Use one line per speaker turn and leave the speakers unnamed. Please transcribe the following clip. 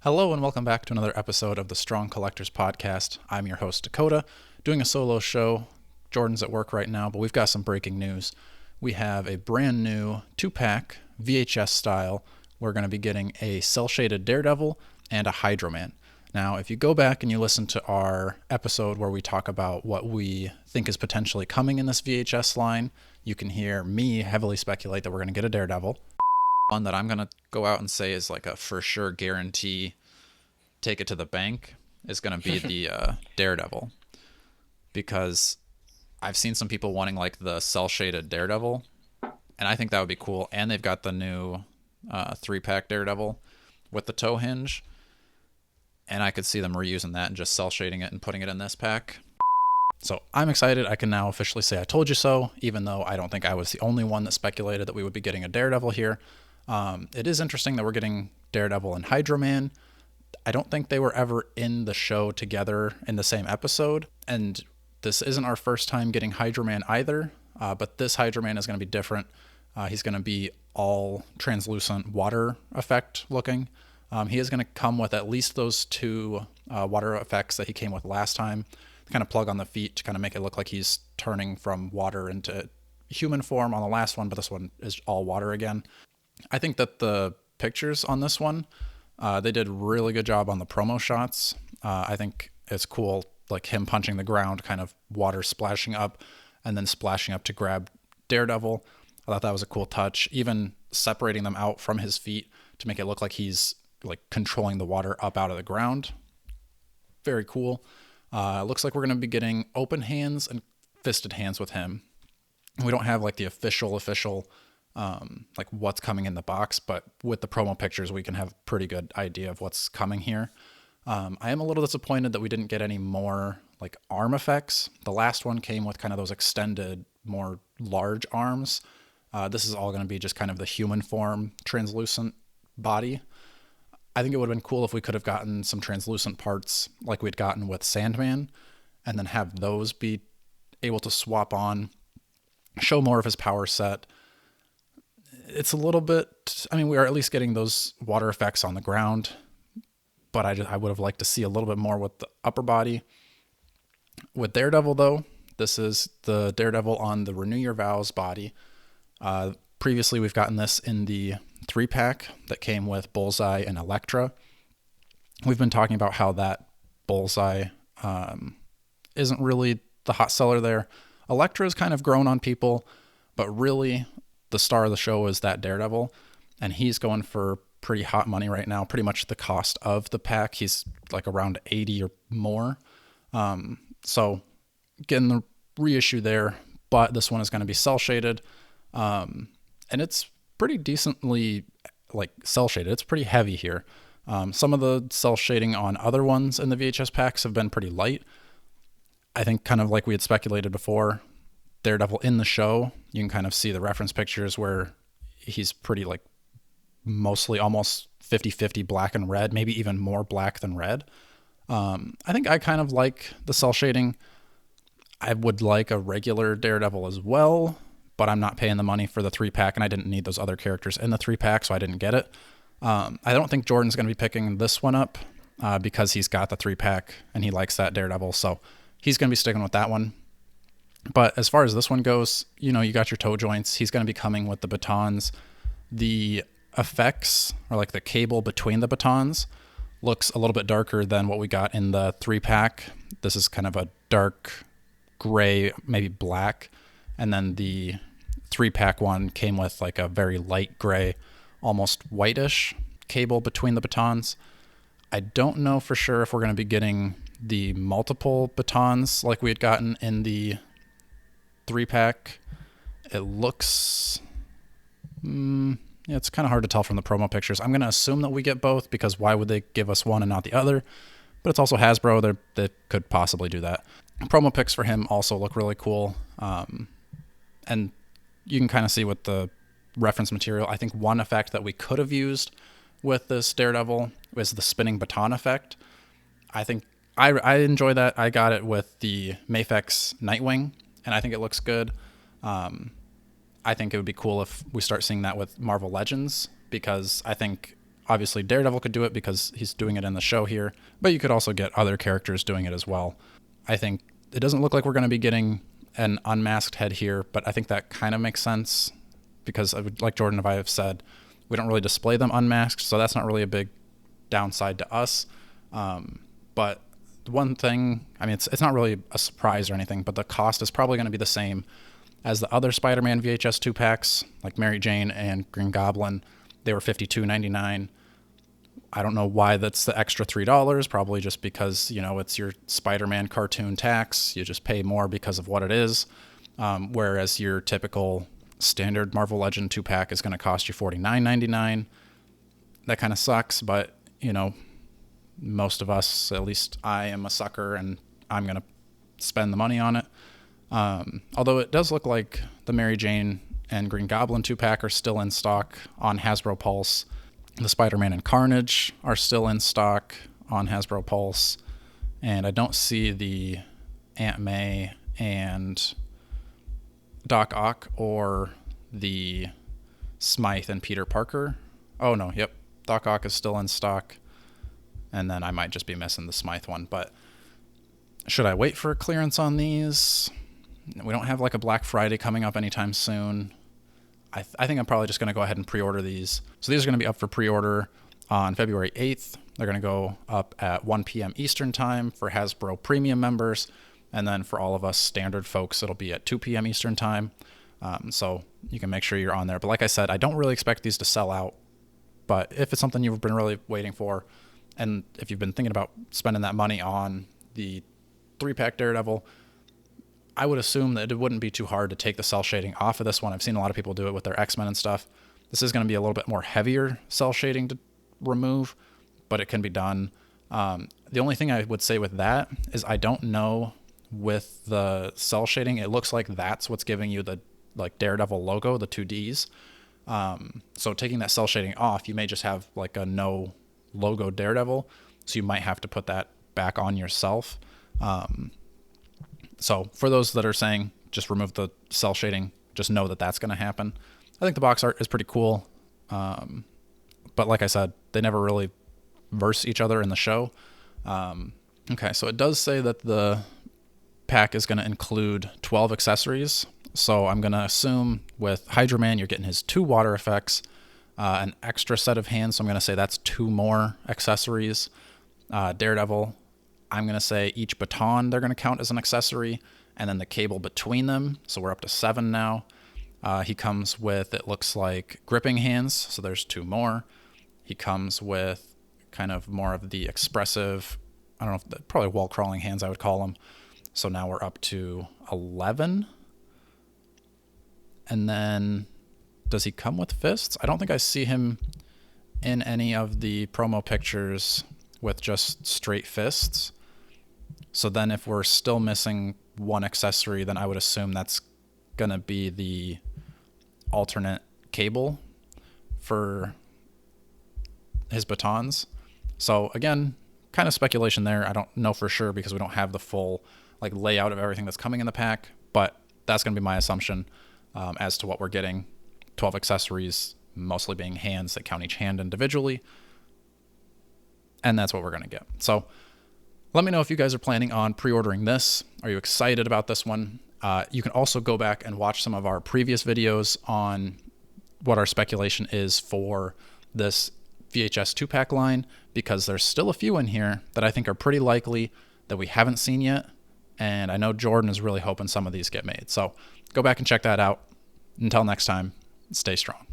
Hello and welcome back to another episode of the Strong Collectors Podcast. I'm your host, Dakota, doing a solo show. Jordan's at work right now, but we've got some breaking news. We have a brand new 2-pack VHS style. We're going to be getting a cel-shaded Daredevil and a Hydroman. Now, if you go back and you listen to our episode where we talk about what we think is potentially coming in this VHS line, you can hear me heavily speculate that we're going to get a Daredevil. One that I'm going to go out and say is like a for sure guarantee, take it to the bank, is going to be the Daredevil. Because I've seen some people wanting like the cel-shaded Daredevil, and I think that would be cool. And they've got the new 3-pack Daredevil with the toe hinge, and I could see them reusing that and just cel-shading it and putting it in this pack. So I'm excited. I can now officially say I told you so, even though I don't think I was the only one that speculated that we would be getting a Daredevil here. It is interesting that we're getting Daredevil and Hydroman. I don't think they were ever in the show together in the same episode, and this isn't our first time getting Hydroman either, but this Hydroman is going to be different. He's going to be all translucent water effect looking. He is going to come with at least those two water effects that he came with last time, kind of plug on the feet to kind of make it look like he's turning from water into human form on the last one, but this one is all water again. I think that the pictures on this one, they did a really good job on the promo shots. I think it's cool, like him punching the ground, kind of water splashing up and then splashing up to grab Daredevil. I thought that was a cool touch. Even separating them out from his feet to make it look like he's like controlling the water up out of the ground. Very cool. Looks like we're going to be getting open hands and fisted hands with him. We don't have like the official like what's coming in the box, but with the promo pictures, we can have a pretty good idea of what's coming here. I am a little disappointed that we didn't get any more like arm effects. The last one came with kind of those extended, more large arms. This is all going to be just kind of the human form, translucent body. I think it would have been cool if we could have gotten some translucent parts like we'd gotten with Sandman, and then have those be able to swap on, show more of his power set. It's a little bit, I mean, we are at least getting those water effects on the ground, but I would have liked to see a little bit more with the upper body. With Daredevil, though, this is the Daredevil on the Renew Your Vows body. Previously, we've gotten this in the 3-pack that came with Bullseye and Elektra. We've been talking about how that Bullseye isn't really the hot seller there. Elektra has kind of grown on people, but really the star of the show is that Daredevil, and he's going for pretty hot money right now, pretty much the cost of the pack. He's like around 80 or more. So getting the reissue there, but this one is going to be cel-shaded, and it's pretty decently like cel-shaded. It's pretty heavy here. Some of the cel shading on other ones in the VHS packs have been pretty light. I think kind of like we had speculated before, Daredevil in the show, you can kind of see the reference pictures where he's pretty like mostly almost 50-50 black and red, maybe even more black than red. I think I kind of like the cel shading. I would like a regular Daredevil as well, but I'm not paying the money for the 3-pack, and I didn't need those other characters in the 3-pack, so I didn't get it. I don't think Jordan's going to be picking this one up because he's got the 3-pack and he likes that Daredevil, so he's going to be sticking with that one. But as far as this one goes, you know, you got your toe joints. He's going to be coming with the batons. The effects, or like the cable between the batons, looks a little bit darker than what we got in the 3-pack. This is kind of a dark gray, maybe black. And then the 3-pack one came with like a very light gray, almost whitish cable between the batons. I don't know for sure if we're going to be getting the multiple batons like we had gotten in the 3-pack. It looks, it's kind of hard to tell from the promo pictures. I'm going to assume that we get both, because why would they give us one and not the other? But it's also Hasbro. They could possibly do that. Promo pics for him also look really cool. And you can kind of see with the reference material, I think one effect that we could have used with this Daredevil was the spinning baton effect. I think I enjoy that. I got it with the Mafex Nightwing, and I think it looks good. I think it would be cool if we start seeing that with Marvel Legends, because I think obviously Daredevil could do it because he's doing it in the show here, but you could also get other characters doing it as well. I think it doesn't look like we're going to be getting an unmasked head here, but I think that kind of makes sense because, like Jordan and I have said, we don't really display them unmasked, so that's not really a big downside to us. But one thing, I mean, it's not really a surprise or anything, but the cost is probably going to be the same as the other Spider-Man VHS 2-packs, like Mary Jane and Green Goblin. They were $52.99. I don't know why that's the extra $3, probably just because, it's your Spider-Man cartoon tax. You just pay more because of what it is, whereas your typical standard Marvel Legend 2-pack is going to cost you $49.99. That kind of sucks, but, most of us, at least I am a sucker, and I'm going to spend the money on it. Although it does look like the Mary Jane and Green Goblin 2-pack are still in stock on Hasbro Pulse. The Spider-Man and Carnage are still in stock on Hasbro Pulse. And I don't see the Aunt May and Doc Ock or the Smythe and Peter Parker. Oh, no, yep. Doc Ock is still in stock. And then I might just be missing the Smythe one. But should I wait for a clearance on these? We don't have like a Black Friday coming up anytime soon. I think I'm probably just going to go ahead and pre-order these. So these are going to be up for pre-order on February 8th. They're going to go up at 1 p.m. Eastern time for Hasbro Premium members. And then for all of us standard folks, it'll be at 2 p.m. Eastern time. So you can make sure you're on there. But like I said, I don't really expect these to sell out. But if it's something you've been really waiting for, and if you've been thinking about spending that money on the 3-pack Daredevil, I would assume that it wouldn't be too hard to take the cell shading off of this one. I've seen a lot of people do it with their X-Men and stuff. This is going to be a little bit more heavier cell shading to remove, but it can be done. The only thing I would say with that is I don't know with the cell shading. It looks like that's what's giving you the Daredevil logo, the 2Ds. So taking that cell shading off, you may just have like a no logo Daredevil. So you might have to put that back on yourself. So for those that are saying just remove the cell shading, just know that that's going to happen. I think the box art is pretty cool. But like I said, they never really verse each other in the show. Okay, so it does say that the pack is going to include 12 accessories. So I'm going to assume with Hydroman, you're getting his 2 water effects, an extra set of hands. So I'm going to say that's 2 more accessories. Daredevil, I'm going to say each baton they're going to count as an accessory, and then the cable between them. So we're up to 7 now. He comes with, it looks like, gripping hands. So there's 2 more. He comes with kind of more of the expressive, I don't know, probably wall crawling hands I would call them. So now we're up to 11. And then does he come with fists? I don't think I see him in any of the promo pictures with just straight fists. So then if we're still missing 1 accessory, then I would assume that's going to be the alternate cable for his batons. So again, kind of speculation there. I don't know for sure because we don't have the full layout of everything that's coming in the pack, but that's going to be my assumption as to what we're getting. 12 accessories, mostly being hands that count each hand individually. And that's what we're going to get. So let me know if you guys are planning on pre-ordering this. Are you excited about this one? You can also go back and watch some of our previous videos on what our speculation is for this VHS 2-pack line, because there's still a few in here that I think are pretty likely that we haven't seen yet. And I know Jordan is really hoping some of these get made. So go back and check that out. Until next time, stay strong.